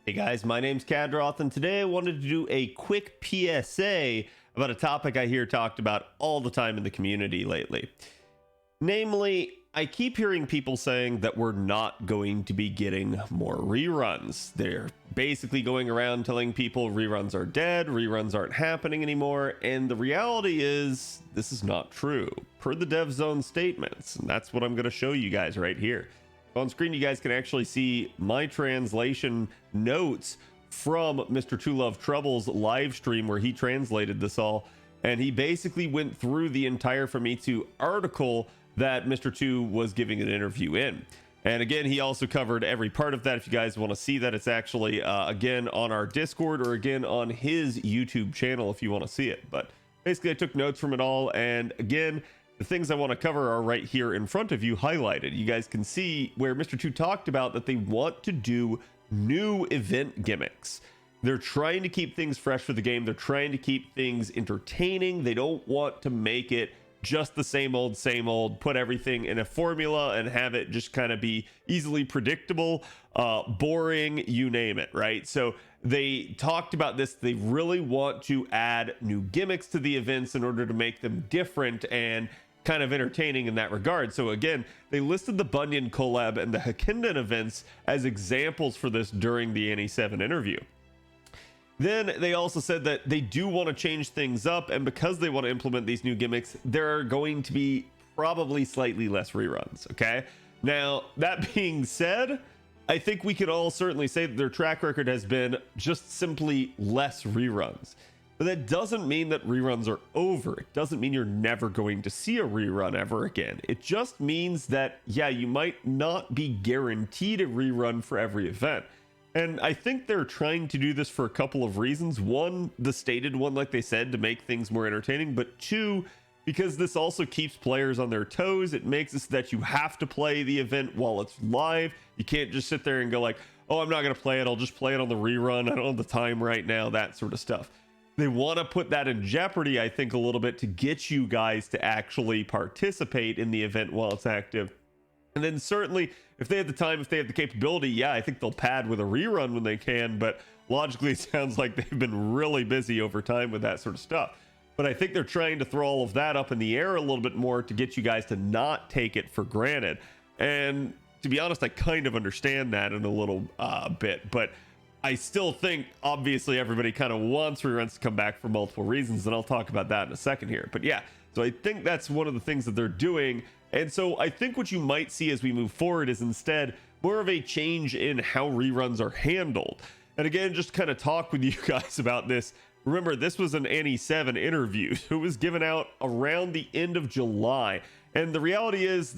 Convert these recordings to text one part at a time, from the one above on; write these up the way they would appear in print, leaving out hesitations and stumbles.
Hey guys, my name's Khadroth, and today I wanted to do a quick PSA about a topic I hear talked about all the time in the community lately. Namely, I keep hearing people saying that we're not going to be getting more reruns. They're basically going around telling people reruns are dead, reruns aren't happening anymore, and the reality is this is not true, per the dev zone statements, and that's what I'm going to show you guys right here. On screen, you guys can actually see my translation notes from Mr. Two Love Trouble's live stream where he translated this all, and he basically went through the entire Famitsu article that Mr. Two was giving an interview in. And again, he also covered every part of that. If you guys want to see that, it's actually again on our Discord or again on his YouTube channel if you want to see it. But basically, I took notes from it all, and again, the things I want to cover are right here in front of you highlighted. You guys can see where Mr. Two talked about that they want to do new event gimmicks. They're trying to keep things fresh for the game. They're trying to keep things entertaining. They don't want to make it just the same old, put everything in a formula and have it just kind of be easily predictable, boring, you name it, right? So they talked about this. They really want to add new gimmicks to the events in order to make them different and kind of entertaining in that regard. So again, they listed the Bunyan collab and the Hakinden events as examples for this during the Annie 7 interview. Then they also said that they do want to change things up, and because they want to implement these new gimmicks, there are going to be probably slightly less reruns. Okay, now that being said, I think we could all certainly say that their track record has been just simply less reruns. But that doesn't mean that reruns are over. It doesn't mean you're never going to see a rerun ever again. It just means that, yeah, you might not be guaranteed a rerun for every event. And I think they're trying to do this for a couple of reasons. One, the stated one, like they said, to make things more entertaining. But two, because this also keeps players on their toes. It makes it so that you have to play the event while it's live. You can't just sit there and go like, oh, I'm not going to play it. I'll just play it on the rerun. I don't have the time right now, that sort of stuff. They want to put that in jeopardy, I think, a little bit to get you guys to actually participate in the event while it's active. And then certainly, if they have the time, if they have the capability, yeah, I think they'll pad with a rerun when they can. But logically, it sounds like they've been really busy over time with that sort of stuff. But I think they're trying to throw all of that up in the air a little bit more to get you guys to not take it for granted. And to be honest, I kind of understand that in a little bit. But I still think, obviously, everybody kind of wants reruns to come back for multiple reasons, and I'll talk about that in a second here. But yeah, so I think that's one of the things that they're doing. And so I think what you might see as we move forward is instead more of a change in how reruns are handled. And again, just kind of talk with you guys about this. Remember, this was an Annie 7 interview. It was given out around the end of July. And the reality is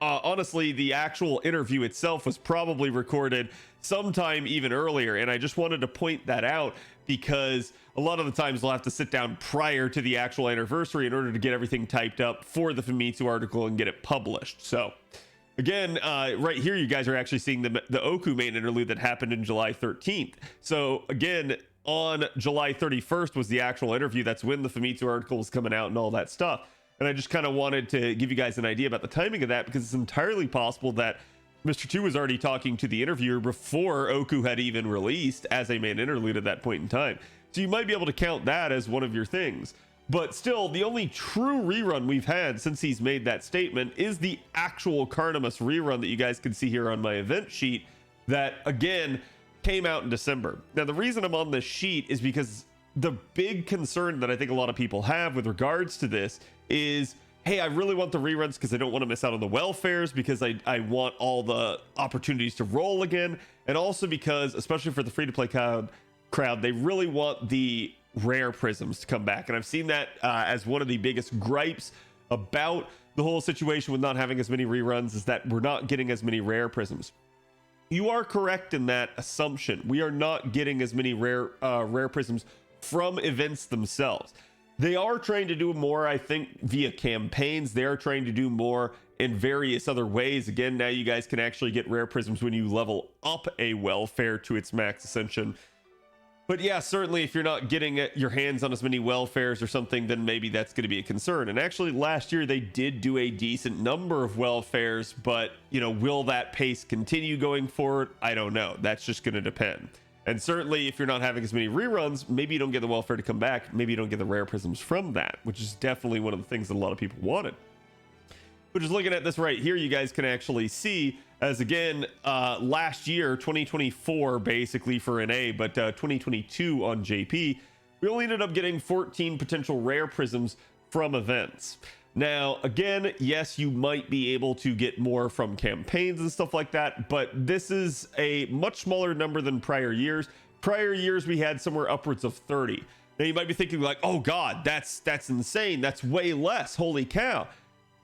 honestly, the actual interview itself was probably recorded sometime even earlier. And I just wanted to point that out because a lot of the times they'll have to sit down prior to the actual anniversary in order to get everything typed up for the Famitsu article and get it published. So again, right here, you guys are actually seeing the Oku main interlude that happened in July 13th. So again, on July 31st was the actual interview. That's when the Famitsu article was coming out and all that stuff. And I just kind of wanted to give you guys an idea about the timing of that, because it's entirely possible that Mr. Two was already talking to the interviewer before Oku had even released as a main interlude at that point in time. So you might be able to count that as one of your things. But still, the only true rerun we've had since he's made that statement is the actual Carnimus rerun that you guys can see here on my event sheet that, again, came out in December. Now, the reason I'm on this sheet is because the big concern that I think a lot of people have with regards to this is, hey, I really want the reruns because I don't want to miss out on the welfares, because I want all the opportunities to roll again, and also because, especially for the free-to-play crowd, they really want the rare prisms to come back. And I've seen that as one of the biggest gripes about the whole situation with not having as many reruns, is that we're not getting as many rare prisms. You are correct in that assumption. We are not getting as many rare prisms from events themselves. They are trying to do more, I think, via campaigns. They are trying to do more in various other ways. Again, now you guys can actually get rare prisms when you level up a welfare to its max ascension. But yeah, certainly if you're not getting your hands on as many welfares or something, then maybe that's going to be a concern. And actually last year they did do a decent number of welfares, but will that pace continue going forward? I don't know. That's just going to depend. And certainly if you're not having as many reruns, maybe you don't get the welfare to come back. Maybe you don't get the rare prisms from that, which is definitely one of the things that a lot of people wanted. But just looking at this right here, you guys can actually see, as again, last year, 2024, basically for NA, but 2022 on JP, we only ended up getting 14 potential rare prisms from events. Now, again, yes, you might be able to get more from campaigns and stuff like that, but this is a much smaller number than prior years. Prior years, we had somewhere upwards of 30. Now, you might be thinking like, oh God, that's insane. That's way less. Holy cow.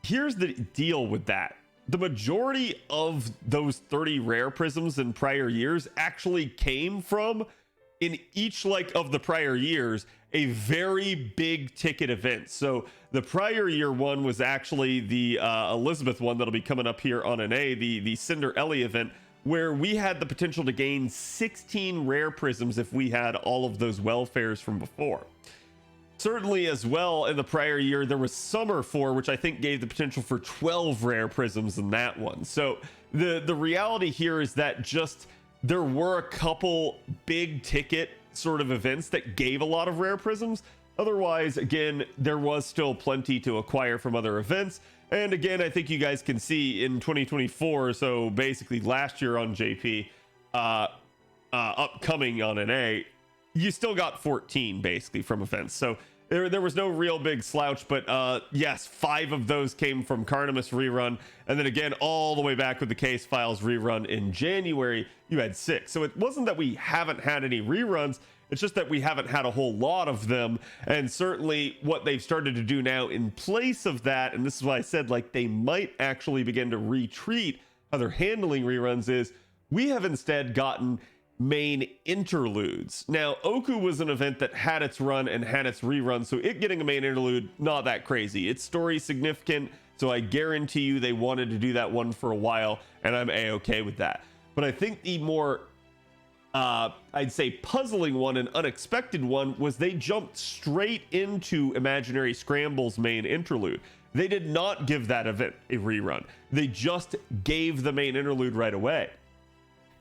Here's the deal with that. The majority of those 30 rare prisms in prior years actually came from, in each of the prior years, a very big ticket event. So the prior year one was actually the Elizabeth one that'll be coming up here on NA, the Cinder Ellie event, where we had the potential to gain 16 rare prisms if we had all of those welfares from before. Certainly as well, in the prior year, there was Summer 4, which I think gave the potential for 12 rare prisms in that one. So the reality here is that just there were a couple big ticket sort of events that gave a lot of rare prisms. Otherwise, again, there was still plenty to acquire from other events. And again, I think you guys can see in 2024, so basically last year on JP, upcoming on NA, you still got 14 basically from events. So there was no real big slouch, but yes, 5 of those came from Carnimus rerun. And then again, all the way back with the Case Files rerun in January, you had 6. So it wasn't that we haven't had any reruns. It's just that we haven't had a whole lot of them. And certainly what they've started to do now in place of that, and this is why I said they might actually begin to retreat how they're handling reruns, is we have instead gotten main interludes. Now, Oku was an event that had its run and had its rerun, so it getting a main interlude, not that crazy. Its story significant, so I guarantee you they wanted to do that one for a while, and I'm a-okay with that. But I think the more I'd say puzzling one and unexpected one was they jumped straight into Imaginary Scramble's main interlude. They did not give that event a rerun. They just gave the main interlude right away.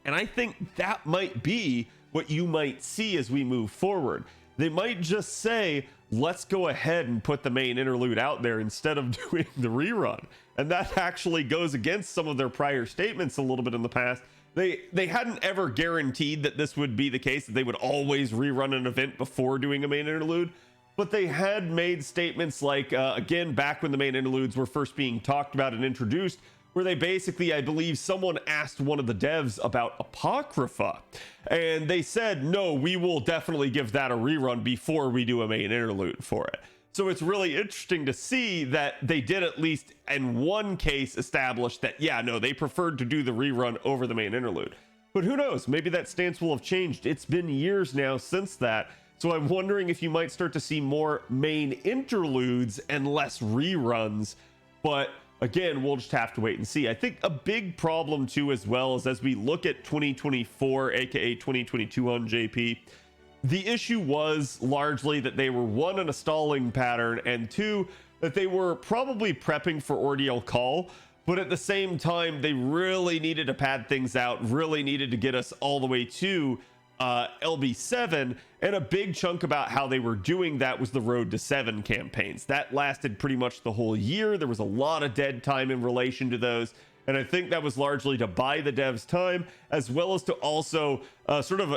And I think that might be what you might see as we move forward. They might just say, let's go ahead and put the main interlude out there instead of doing the rerun. And that actually goes against some of their prior statements a little bit in the past. They hadn't ever guaranteed that this would be the case, that they would always rerun an event before doing a main interlude. But they had made statements like, again, back when the main interludes were first being talked about and introduced, where they basically, I believe someone asked one of the devs about Apocrypha, and they said, no, we will definitely give that a rerun before we do a main interlude for it. So it's really interesting to see that they did at least in one case establish that, yeah, no, they preferred to do the rerun over the main interlude. But who knows? Maybe that stance will have changed. It's been years now since that. So I'm wondering if you might start to see more main interludes and less reruns. But again, we'll just have to wait and see. I think a big problem too, as well, is as we look at 2024, aka 2022 on JP, the issue was largely that they were, one, in a stalling pattern, and two, that they were probably prepping for Ordeal Call, but at the same time, they really needed to pad things out, really needed to get us all the way to LB7, and a big chunk about how they were doing that was the Road to 7 campaigns. That lasted pretty much the whole year. There was a lot of dead time in relation to those, and I think that was largely to buy the devs time, as well as to also sort of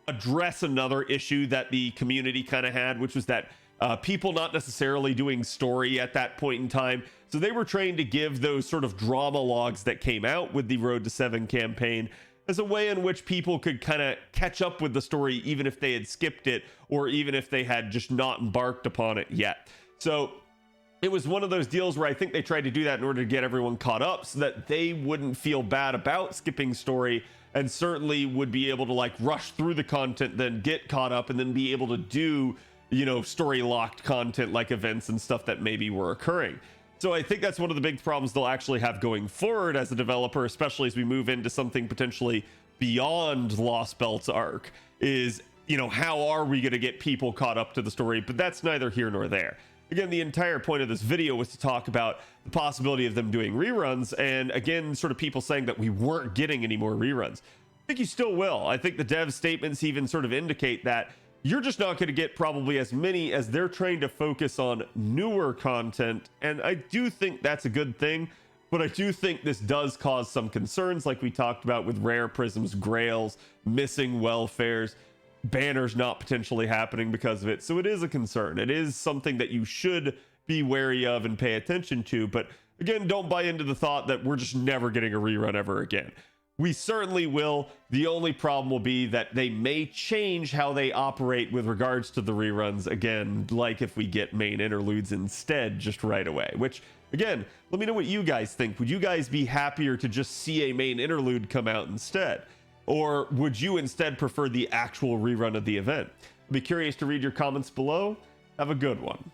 address another issue that the community kind of had, which was that people not necessarily doing story at that point in time. So they were trying to give those sort of drama logs that came out with the Road to 7 campaign as a way in which people could kind of catch up with the story, even if they had skipped it, or even if they had just not embarked upon it yet. So it was one of those deals where I think they tried to do that in order to get everyone caught up so that they wouldn't feel bad about skipping story, and certainly would be able to like rush through the content, then get caught up, and then be able to do, you know, story locked content like events and stuff that maybe were occurring. So I think that's one of the big problems they'll actually have going forward as a developer, especially as we move into something potentially beyond Lost Belt's arc, is you know, how are we going to get people caught up to the story? But that's neither here nor there. Again, the entire point of this video was to talk about the possibility of them doing reruns, and again, sort of people saying that we weren't getting any more reruns. I think you still will. I think the dev statements even sort of indicate that you're just not going to get probably as many, as they're trying to focus on newer content, and I do think that's a good thing. But I do think this does cause some concerns, like we talked about with rare prisms, grails, missing welfares, banners not potentially happening because of it. So it is a concern. It is something that you should be wary of and pay attention to. But again, don't buy into the thought that we're just never getting a rerun ever again. We certainly will. The only problem will be that they may change how they operate with regards to the reruns again, like if we get main interludes instead just right away, which again, let me know what you guys think. Would you guys be happier to just see a main interlude come out instead? Or would you instead prefer the actual rerun of the event? I'd be curious to read your comments below. Have a good one.